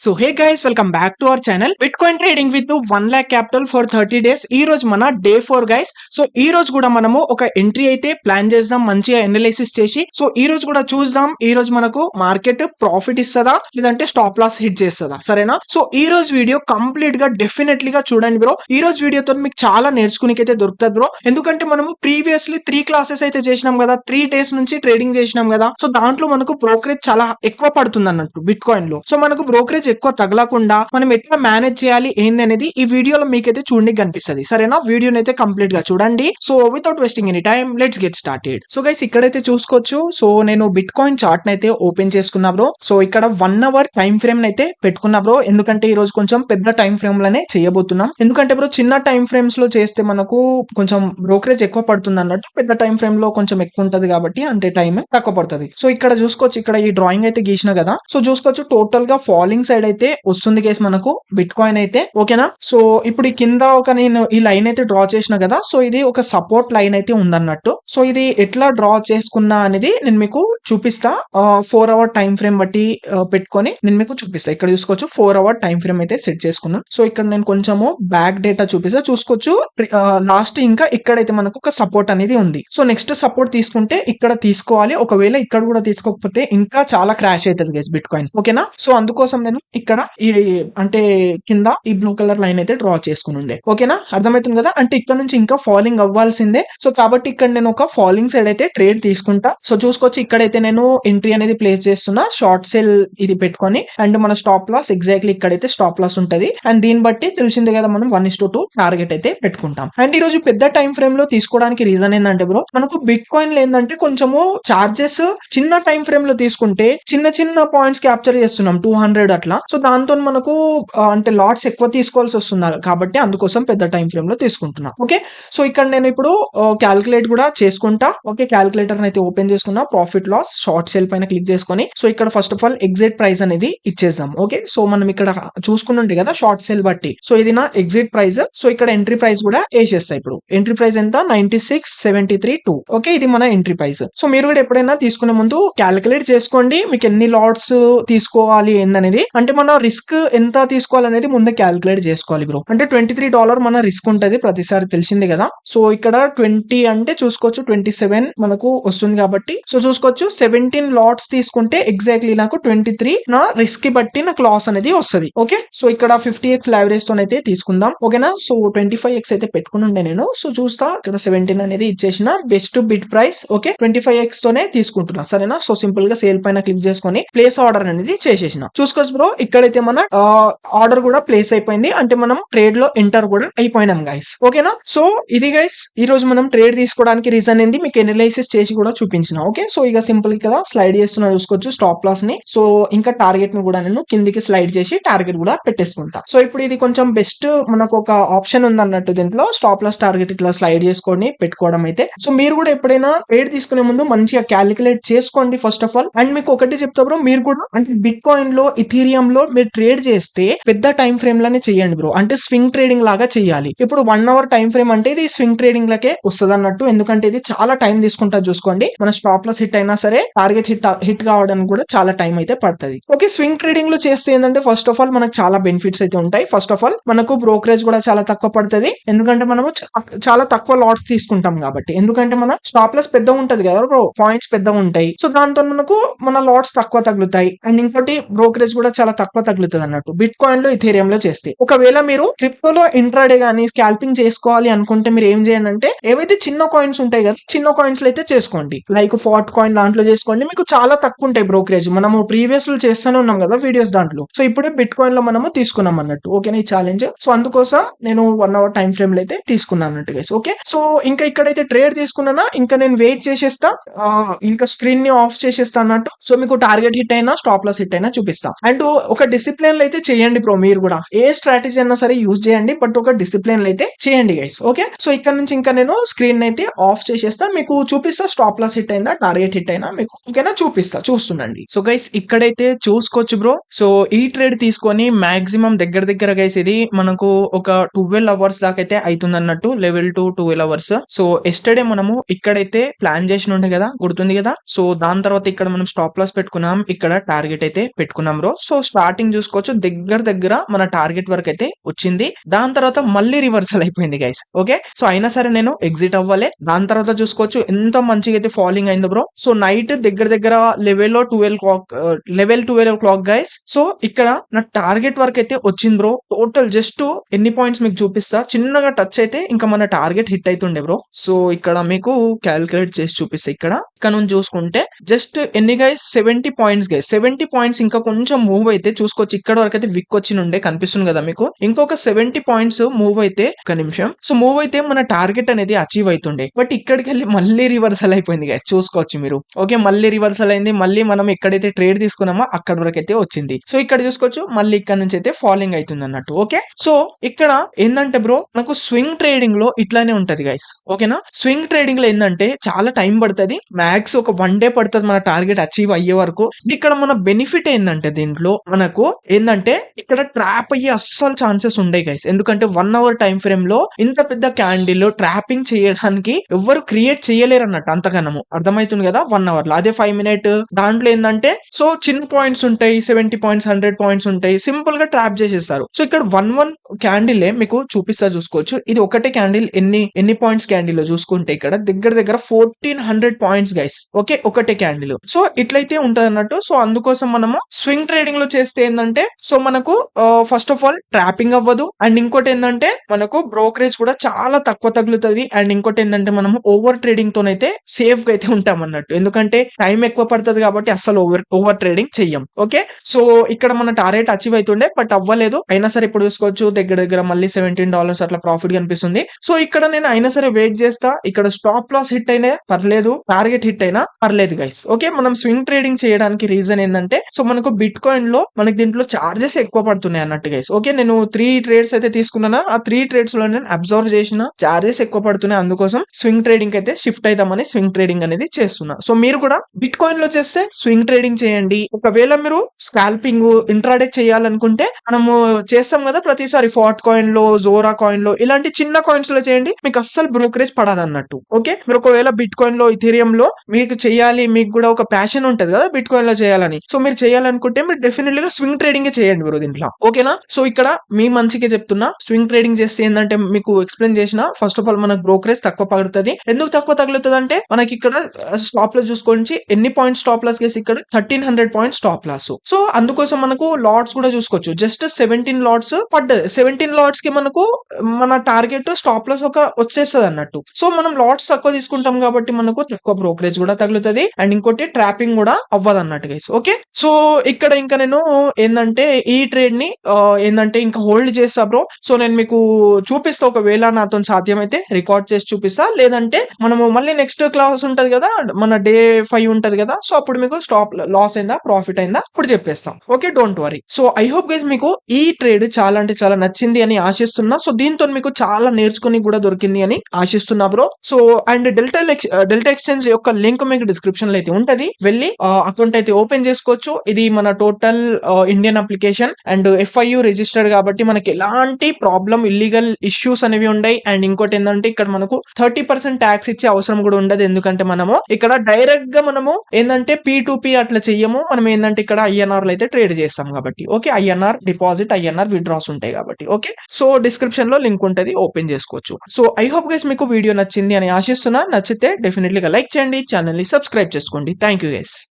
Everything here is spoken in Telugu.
So hey guys, welcome back to our channel bit coin trading with 1 lakh capital for 30 days. ఈ రోజు మన డే 4 గైస్. సో ఈ రోజు కూడా మనము ఒక ఎంట్రీ అయితే ప్లాన్ చేద్దాం, మంచిగా ఎనాలిసిస్ చేసి. సో ఈ రోజు కూడా చూద్దాం, ఈ రోజు మనకు మార్కెట్ ప్రాఫిట్ ఇస్తుందా లేదంటే స్టాప్ లాస్ హిట్ చేస్తుందా, సరేనా? సో ఈ రోజు వీడియో కంప్లీట్ గా డెఫినెట్లీ గా చూడండి బ్రో. ఈ రోజు వీడియోతో మీకు చాలా నేర్చుకునేకైతే దొరుకుతుంది బ్రో. ఎందుకంటే మనము ప్రీవియస్లీ 3 క్లాసెస్ అయితే చేసినాం కదా, 3 days నుంచి ట్రేడింగ్ చేసినాం కదా. సో దాంట్లో మనకు బ్రోకరేజ్ చాలా ఎక్కువ పడుతుంది అన్నట్టు బిట్ కాయిన్ లో. సో మనకు బ్రోకరేజ్ ఎక్కువ తగలకుండా మనం ఎట్లా మేనేజ్ చేయాలి ఏంది అనేది ఈ వీడియోలో మీకైతే చూడడానికి కనిపిస్తుంది, సరేనా? వీడియోని అయితే కంప్లీట్ గా చూడండి. So without wasting any time let's get started. So guys, ఇక్కడైతే చూసుకోవచ్చు. సో నేను బిట్ కాయిన్ చార్ట్ అయితే ఓపెన్ చేసుకున్నా బ్రో. సో ఇక్కడ 1 hour టైం ఫ్రేమ్ అయితే పెట్టుకున్నా బ్రో. ఎందుకంటే ఈ రోజు కొంచెం పెద్ద టైం ఫ్రేమ్ లోనే చేయబోతున్నాం. ఎందుకంటే బ్రో చిన్న టైం ఫ్రేమ్స్ లో చేస్తే మనకు కొంచెం బ్రోకరేజ్ ఎక్కువ పడుతుంది అన్నట్టు, పెద్ద టైం ఫ్రేమ్ లో కొంచెం ఎక్కువ ఉంటది కాబట్టి అంటే టైం తక్కువ పడుతుంది. సో ఇక్కడ చూసుకోవచ్చు, ఇక్కడ ఈ డ్రాయింగ్ అయితే గీసిన కదా. సో చూసుకోవచ్చు టోటల్ గా ఫాలింగ్ సైడ్ అయితే వస్తుంది కేసు మనకు బిట్ కాయిన్ అయితే, ఓకేనా? సో ఇప్పుడు ఈ కింద ఒక నేను ఈ లైన్ అయితే డ్రా చేసిన కదా. సో ఇది ఒక సపోర్ట్ లైన్ అయితే ఉందన్నట్టు. సో ఇది ఎట్లా డ్రా చేసుకున్నా అనేది నేను మీకు చూపిస్తా. 4 hour టైం ఫ్రేమ్ బట్టి పెట్టుకొని నేను మీకు చూపిస్తా. ఇక్కడ చూసుకోవచ్చు 4 hour టైం ఫ్రేమ్ అయితే సెట్ చేసుకున్నా. సో ఇక్కడ నేను కొంచెము బ్యాక్ డేటా చూపిస్తా. చూసుకోవచ్చు లాస్ట్ ఇంకా ఇక్కడైతే మనకు ఒక సపోర్ట్ అనేది ఉంది. సో నెక్స్ట్ సపోర్ట్ తీసుకుంటే ఇక్కడ తీసుకోవాలి. ఒకవేళ ఇక్కడ కూడా తీసుకోకపోతే ఇంకా చాలా క్రాష్ అవుతుంది గైస్ బిట్ కాయిన్, ఓకేనా? సో అందుకోసం నేను ఇక్కడ ఈ అంటే కింద ఈ బ్లూ కలర్ లైన్ అయితే డ్రా చేసుకుని ఉండే, ఓకేనా? అర్థమవుతుంది కదా. అంటే ఇక్కడ నుంచి ఇంకా ఫాలింగ్ అవ్వాల్సిందే. సో కాబట్టి ఇక్కడ నేను ఒక ఫాలింగ్ సైడ్ అయితే ట్రేడ్ తీసుకుంటా. సో చూసుకోవచ్చు ఇక్కడైతే నేను ఎంట్రీ అనేది ప్లేస్ చేస్తున్నా, షార్ట్ సెల్ ఇది పెట్టుకొని. అండ్ మన స్టాప్ లాస్ ఎగ్జాక్ట్లీ ఇక్కడైతే స్టాప్ లాస్ ఉంటది. అండ్ దీన్ని బట్టి తెలిసిందే కదా, మనం 1:2 టార్గెట్ అయితే పెట్టుకుంటాం. అండ్ ఈ రోజు పెద్ద టైం ఫ్రేమ్ లో తీసుకోవడానికి రీజన్ ఏంటంటే బ్రో, మనకు బిట్ కాయిన్ లో ఏంటంటే కొంచెము చార్జెస్ చిన్న టైం ఫ్రేమ్ లో తీసుకుంటే చిన్న చిన్న పాయింట్స్ క్యాప్చర్ చేస్తున్నాం 200 అట్లా. సో దాంతో మనకు అంటే లాట్స్ ఎక్కువ తీసుకోవాల్సి వస్తున్నారు కాబట్టి అందుకోసం పెద్ద టైం ఫ్రేమ్ లో తీసుకుంటున్నా, ఓకే? సో ఇక్కడ నేను ఇప్పుడు క్యాల్కులేట్ కూడా చేసుకుంటా, ఓకే? క్యాల్కులేటర్ అయితే ఓపెన్ చేసుకున్నా, ప్రాఫిట్ లాస్ షార్ట్ సేల్ పైన క్లిక్ చేసుకొని. సో ఇక్కడ first of all exit price అనేది ఇచ్చేద్దాం, ఓకే? సో మనం ఇక్కడ చూసుకుంటుంటే కదా షార్ట్ సేల్ బట్టి. సో ఇది నా ఎగ్జిట్ ప్రైస్. సో ఇక్కడ ఎంట్రీ ప్రైస్ కూడా వేసేస్తా. ఇప్పుడు ఎంట్రీ ప్రైస్ ఎంత 96.73.2, ఓకే? ఇది మన ఎంట్రీ ప్రైస్. సో మీరు కూడా ఎప్పుడైనా తీసుకునే ముందు క్యాల్కులేట్ చేసుకోండి, మీకు ఎన్ని లాట్స్ తీసుకోవాలి ఏందనేది. అంటే మన రిస్క్ ఎంత తీసుకోవాలనేది ముందే క్యాల్కులేట్ చేసుకోవాలి బ్రో. అంటే $23 మన రిస్క్ ఉంటది ప్రతిసారి, తెలిసిందే కదా. సో ఇక్కడ 20 అంటే చూసుకోవచ్చు 27 మనకు వస్తుంది కాబట్టి. సో చూసుకోవచ్చు 17 లాట్స్ తీసుకుంటే ఎగ్జాక్ట్లీ నాకు 23 నా రిస్క్ కి బట్టి నాకు లాస్ అనేది వస్తుంది, ఓకే? సో ఇక్కడ 50x లావరేజ్ తో అయితే తీసుకుందాం, ఓకేనా? సో 25x అయితే పెట్టుకుని ఉండే నేను. సో చూస్తా ఇక్కడ 17 అనేది ఇచ్చేసిన best bid price, okay? 25x తోనే తీసుకుంటున్నా, సరేనా? సో సింపుల్ గా సేల్ పైన క్లిక్ చేసుకొని ప్లేస్ ఆర్డర్ అనేది చేసేసిన. చూసుకోవచ్చు బ్రో ఇక్కడైతే మన ఆర్డర్ కూడా ప్లేస్ అయిపోయింది. అంటే మనం ట్రేడ్ లో ఎంటర్ కూడా అయిపోయినాం గైస్, ఓకేనా? సో ఇది గైస్ ఈ రోజు మనం ట్రేడ్ తీసుకోవడానికి రీజన్ ఏంది మీకు ఎనలైసిస్ చేసి కూడా చూపించిన, ఓకే? సో ఇక సింపుల్ ఇక్కడ స్లైడ్ చేస్తున్నా, చూసుకోవచ్చు స్టాప్ లాస్ ని. సో ఇంకా టార్గెట్ ని కూడా నేను కిందికి స్లైడ్ చేసి టార్గెట్ కూడా పెట్టేసుకుంటా. సో ఇప్పుడు ఇది కొంచెం బెస్ట్ మనకు ఒక ఆప్షన్ ఉంది అన్నట్టు దీంట్లో, స్టాప్ లాస్ టార్గెట్ ఇట్లా స్లైడ్ చేసుకొని పెట్టుకోవడం అయితే. సో మీరు కూడా ఎప్పుడైనా ట్రేడ్ తీసుకునే ముందు మంచిగా క్యాలిక్యులేట్ చేసుకోండి ఫస్ట్ ఆఫ్ ఆల్. అండ్ మీకు ఒకటి చెప్తా బ్రో, మీరు కూడా అంటే బిట్ కాయిన్ లో ఇథీరియం లో మీరు ట్రేడ్ చేస్తే పెద్ద టైం ఫ్రేమ్ లోనే చేయండి బ్రో. అంటే స్వింగ్ ట్రేడింగ్ లాగా చేయాలి. ఇప్పుడు 1 hour టైం ఫ్రేమ్ అంటే ఇది స్వింగ్ ట్రేడింగ్ లకే వస్తుంది అన్నట్టు. ఎందుకంటే ఇది చాలా టైం తీసుకుంటుంది చూసుకోండి. మన స్టాప్ లాస్ హిట్ అయినా సరే టార్గెట్ హిట్ కావడానికి కూడా చాలా టైం అయితే పడుతుంది, ఓకే? స్వింగ్ ట్రేడింగ్ లో చేస్తే ఏంటంటే ఫస్ట్ ఆఫ్ ఆల్ మనకు చాలా బెనిఫిట్స్ అయితే ఉంటాయి. ఫస్ట్ ఆఫ్ ఆల్ మనకు బ్రోకరేజ్ కూడా చాలా తక్కువ పడుతుంది, ఎందుకంటే మనము చాలా తక్కువ లాట్స్ తీసుకుంటాం కాబట్టి. ఎందుకంటే మన స్టాప్ లాస్ పెద్ద ఉంటది కదా బ్రో, పాయింట్స్ పెద్దగా ఉంటాయి. సో దాంతో మనకు మన లాట్స్ తక్కువ తగులుతాయి. అండ్ ఇంకోటి బ్రోకరేజ్ కూడా చాలా తక్కువ తగులుతుంది అన్నట్టు బిట్ కాయిన్ లో ఇథీరియం లో చేస్తే. ఒకవేళ మీరు క్రిప్టోలో ఇంట్రాడే గానీ స్కాల్పింగ్ చేసుకోవాలి అనుకుంటే మీరు ఏం చేయండి అంటే, ఏవైతే చిన్న కాయిన్స్ ఉంటాయి కదా, చిన్న కాయిన్స్ లో అయితే చేసుకోండి. లైక్ ఫాట్ కాయిన్ దాంట్లో చేసుకోండి, మీకు చాలా తక్కువ ఉంటాయి బ్రోకరేజ్. మనము ప్రీవియస్ లో చేస్తూనే ఉన్నాం కదా వీడియోస్ దాంట్లో. సో ఇప్పుడే బిట్ కాయిన్ లో మనము తీసుకున్నాం అన్నట్టు, ఓకేనా? ఈ ఛాలెంజ్. సో అందుకోసం నేను 1 hour టైం ఫ్రేమ్ లో అయితే తీసుకున్నాను అన్నట్టు గైస్, ఓకే? సో ఇంకా ఇక్కడైతే ట్రేడ్ తీసుకున్నానా, ఇంకా నేను వెయిట్ చేసేస్తా, ఇంకా స్క్రీన్ ని ఆఫ్ చేసేస్తా అన్నట్టు. సో మీకు టార్గెట్ హిట్ అయినా స్టాప్ లాస్ హిట్ అయినా చూపిస్తా. అండ్ ఒక డిసిప్లిన్ అయితే చేయండి బ్రో. మీరు కూడా ఏ స్ట్రాటజీ అయినా సరే యూజ్ చేయండి, బట్ ఒక డిసిప్లిన్ అయితే చేయండి గైస్, ఓకే? సో ఇక్కడ నుంచి ఇంకా నేను స్క్రీన్ అయితే ఆఫ్ చేసేస్తా, మీకు చూపిస్తా స్టాప్ లాస్ హిట్ అయిందా టార్గెట్ హిట్ అయినా మీకు, ఓకేనా? చూపిస్తా, చూస్తుండండి. సో గైస్ ఇక్కడైతే చూసుకోవచ్చు బ్రో. సో ఈ ట్రేడ్ తీసుకొని మాక్సిమం దగ్గర గైస్ ఇది మనకు ఒక 12 hours దాకా అయితే అవుతుంది అన్నట్టు, level to 12 hours. So yesterday మనము ఇక్కడైతే ప్లాన్ చేసి ఉండే కదా, గుర్తుంది కదా? సో దాని తర్వాత ఇక్కడ మనం స్టాప్ లాస్ పెట్టుకున్నాం, ఇక్కడ టార్గెట్ అయితే పెట్టుకున్నాం బ్రో. సో స్టార్టింగ్ చూసుకోవచ్చు దగ్గర దగ్గర మన టార్గెట్ వరకు అయితే వచ్చింది. దాని తర్వాత మళ్ళీ రివర్సల్ అయిపోయింది గైస్. ఓకే, సో అయినా సరే నేను ఎగ్జిట్ అవ్వాలి. దాని తర్వాత చూసుకోవచ్చు ఎంత మంచిగా అయితే ఫాలింగ్ అయింది బ్రో. సో నైట్ దగ్గర దగ్గర లెవెల్ 12 o'clock గైస్. సో ఇక్కడ నా టార్గెట్ వరకు అయితే వచ్చింది బ్రో. టోటల్ జస్ట్ ఎన్ని పాయింట్స్ మీకు చూపిస్తా, చిన్నగా టచ్ అయితే ఇంకా మన టార్గెట్ హిట్ అవుతుండే బ్రో. సో ఇక్కడ మీకు క్యాలిక్యులేట్ చేసి చూపిస్తా. ఇక్కడ నుంచి చూసుకుంటే జస్ట్ ఎన్ని గైస్ 70 పాయింట్స్ గైస్. 70 పాయింట్స్ ఇంకా కొంచెం మూవ్ అయితే చూసుకోవచ్చు. ఇక్కడ వరకు అయితే విక్ వచ్చి నుండే కనిపిస్తుంది కదా మీకు. ఇంకొక 70 పాయింట్స్ మూవ్ అయితే ఒక నిమిషం. సో మూవ్ అయితే మన టార్గెట్ అనేది అచీవ్ అవుతుండే. బట్ ఇక్కడికి వెళ్ళి మళ్ళీ రివర్సల్ అయిపోయింది గైస్, చూసుకోవచ్చు మీరు. ఓకే, మళ్ళీ రివర్సల్ అయింది. మళ్ళీ మనం ఎక్కడైతే ట్రేడ్ తీసుకున్నామో అక్కడ వరకు అయితే వచ్చింది. సో ఇక్కడ చూసుకోవచ్చు మళ్ళీ ఇక్కడ నుంచి అయితే ఫాలింగ్ అవుతుంది అన్నట్టు. ఓకే, సో ఇక్కడ ఏంటంటే బ్రో నాకు స్వింగ్ ట్రేడింగ్ లో ఇట్లానే ఉంటది గైస్. ఓకేనా, స్వింగ్ ట్రేడింగ్ లో ఏంటంటే చాలా టైం పడుతుంది. మ్యాక్స్ ఒక 1 day పడుతుంది మన టార్గెట్ అచీవ్ అయ్యే వరకు. ఇక్కడ మన బెనిఫిట్ ఏంటంటే దీంట్లో మనకు ఏంటంటే ఇక్కడ ట్రాప్ అయ్యే అస్సలు ఛాన్సెస్ ఉండయి గైస్. ఎందుకంటే 1 hour టైం ఫ్రేమ్ లో ఇంత పెద్ద క్యాండిల్ ట్రాపింగ్ చేయడానికి ఎవరు క్రియేట్ చేయలేరు అన్నట్టు అంతగానము. అర్థమవుతుంది కదా 1 hour లో. అదే 5 minute దాంట్లో ఏంటంటే సో చిన్న పాయింట్స్ ఉంటాయి, 70 పాయింట్స్ 100 పాయింట్స్ ఉంటాయి, సింపుల్ గా ట్రాప్ చేసేస్తారు. సో ఇక్కడ 1 క్యాండిల్ మీకు చూపిస్తా చూసుకోవచ్చు. ఇది ఒకటే క్యాండిల్ ఎన్ని పాయింట్స్ క్యాండిల్ చూసుకుంటే ఇక్కడ దగ్గర దగ్గర 1400 పాయింట్స్ గైస్. ఓకే, ఒకటే క్యాండిల్. సో ఇట్లయితే ఉంటది అన్నట్టు. సో అందుకోసం మనము స్వింగ్ ట్రేడింగ్ లో చేస్తే ఏంటంటే సో మనకు ఫస్ట్ ఆఫ్ ఆల్ ట్రాపింగ్ అవ్వదు. అండ్ ఇంకోటి ఏంటంటే మనకు బ్రోకరేజ్ కూడా చాలా తక్కువ తగులుతుంది. అండ్ ఇంకోటి ఏంటంటే మనము ఓవర్ ట్రేడింగ్ తోనైతే సేఫ్ గా అయితే ఉంటాం అన్నట్టు. ఎందుకంటే టైం ఎక్కువ పడుతుంది కాబట్టి అస్సలు ఓవర్ ట్రేడింగ్ చెయ్యం. ఓకే, సో ఇక్కడ మన టార్గెట్ అచీవ్ అవుతుండే బట్ అవ్వలేదు. అయినా సరే ఇప్పుడు చూసుకోవచ్చు దగ్గర దగ్గర మళ్ళీ $17 అట్లా ప్రాఫిట్ కనిపిస్తుంది. సో ఇక్కడ నేను అయినా సరే వెయిట్ చేస్తా. ఇక్కడ స్టాప్ లాస్ హిట్ అయినా పర్లేదు, టార్గెట్ హిట్ అయినా పర్లేదు గైస్. ఓకే, మనం స్వింగ్ ట్రేడింగ్ చేయడానికి రీజన్ ఏంటంటే సో మనకు బిట్ కాయిన్ లో మనకి దీంట్లో చార్జెస్ ఎక్కువ పడుతున్నాయి అన్నట్టు గైస్. ఓకే, నేను 3 trades అయితే తీసుకున్నాను. ఆ 3 trades లో నేను అబ్జర్వ్ చేసిన చార్జెస్ ఎక్కువ పడుతున్నాయి. అందుకోసం స్వింగ్ ట్రేడింగ్ అయితే షిఫ్ట్ అవుతామని స్వింగ్ ట్రేడింగ్ అనేది చేస్తున్నా. సో మీరు కూడా బిట్ కాయిన్ లో చేస్తే స్వింగ్ ట్రేడింగ్ చేయండి. ఒకవేళ మీరు స్కాల్పింగ్ ఇంట్రాడే చేయాలనుకుంటే మనము చేస్తాం కదా ప్రతిసారి ఫాట్ కాయిన్ లో, జోరా కాయిన్ లో, ఇలాంటి చిన్న కాయిన్స్ లో చేయండి. మీకు అస్సలు బ్రోకరేజ్ పడదు అన్నట్టు. ఓకే, మీరు ఒకవేళ బిట్ కాయిన్ లో, ఇథీరియం లో మీకు చేయాలి, మీకు కూడా ఒక ప్యాషన్ ఉంటది కదా బిట్ కాయిన్ లో చేయాలని. సో మీరు చేయాలనుకుంటే మీరు డెఫినెట్లీ గా స్వింగ్ ట్రేడింగ్ చేయండి బ్రో దీంట్లో. ఓకేనా, సో ఇక్కడ మీ మంచిగా చెప్తున్నా. స్వింగ్ ట్రేడింగ్ చేస్తే ఏంటంటే మీకు ఎక్స్ప్లెయిన్ చేసిన ఫస్ట్ ఆఫ్ ఆల్ మనకు బ్రోకరేజ్ తక్కువ పడుతుంది. ఎందుకు తక్కువ తగులుతుంది అంటే మనకి ఇక్కడ స్టాప్ లాస్ చూసుకోండి ఎన్ని పాయింట్స్ స్టాప్ లాస్ కేసు ఇక్కడ 1300 పాయింట్స్ స్టాప్ లాస్. సో అందుకోసం మనకు లాట్స్ కూడా చూసుకోవచ్చు. జస్ట్ 17 లాట్స్ పడ్డది. 17 లాట్స్ కి మనకు మన టార్గెట్ స్టాప్ లాస్ ఒక వచ్చేస్తుంది అన్నట్టు. సో మనం లాట్స్ తక్కువ తీసుకుంటాం కాబట్టి మనకు తక్కువ బ్రోకరేజ్ కూడా తగులుతుంది. అండ్ ఇంకోటి ట్రాపింగ్ కూడా అవ్వదు అన్నట్టు గైస్. ఓకే, సో ఇక్కడ ఇంకా నేను ఏంటంటే ఈ ట్రేడ్ ని ఏంటంటే ఇంకా హోల్డ్ చేస్తా బ్రో. సో నేను మీకు చూపిస్తా, ఒకవేళ నాతో సాధ్యమైతే రికార్డ్ చేసి చూపిస్తా. లేదంటే మనము మళ్ళీ నెక్స్ట్ క్లాస్ ఉంటది కదా, మన డే 5 ఉంటది కదా. సో అప్పుడు మీకు స్టాప్ లాస్ అయిందా ప్రాఫిట్ అయిందా అప్పుడు చెప్పేస్తాం. Okay, don't worry. So I hope guys మీకు ఈ ట్రేడ్ చాలా అంటే చాలా నచ్చింది అని ఆశిస్తున్నా. సో దీంతో మీకు చాలా నేర్చుకుని కూడా దొరికింది అని ఆశిస్తున్నా bro. So and Delta Exchange యొక్క లింక్ మీకు డిస్క్రిప్షన్ లో అయితే ఉంటది. వెళ్ళి అకౌంట్ అయితే ఓపెన్ చేసుకోవచ్చు. ఇది మన total Indian application and FIU registered కాబట్టి మనకి ఎలాంటి ప్రాబ్లం, ఇల్లీగల్ ఇష్యూస్ అనేవి ఉన్నాయి. అండ్ ఇంకోటి ఏంటంటే ఇక్కడ మనకు 30% ట్యాక్స్ ఇచ్చే అవసరం కూడా ఉండదు. ఎందుకంటే మనము ఇక్కడ డైరెక్ట్ గా మనము ఏంటంటే P2P అట్లా చెయ్యము. మనం ఏంటంటే ఇక్కడ INR లో అయితే ట్రేడ్ చేస్తాం కాబట్టి. Okay, INR deposit, INR withdraws ఉంటాయి కాబట్టి. ఓకే, సో డిస్క్రిప్షన్ లో లింక్ ఉంటది, ఓపెన్ చేసుకోవచ్చు. సో ఐ హోప్ గైస్ మీకు వీడియో నచ్చింది అని ఆశిస్తున్నా. నచ్చితే డెఫినెట్లీగా లైక్ చేయండి, ఛానల్ ని సబ్స్క్రైబ్ చేసుకోండి. Thank you guys.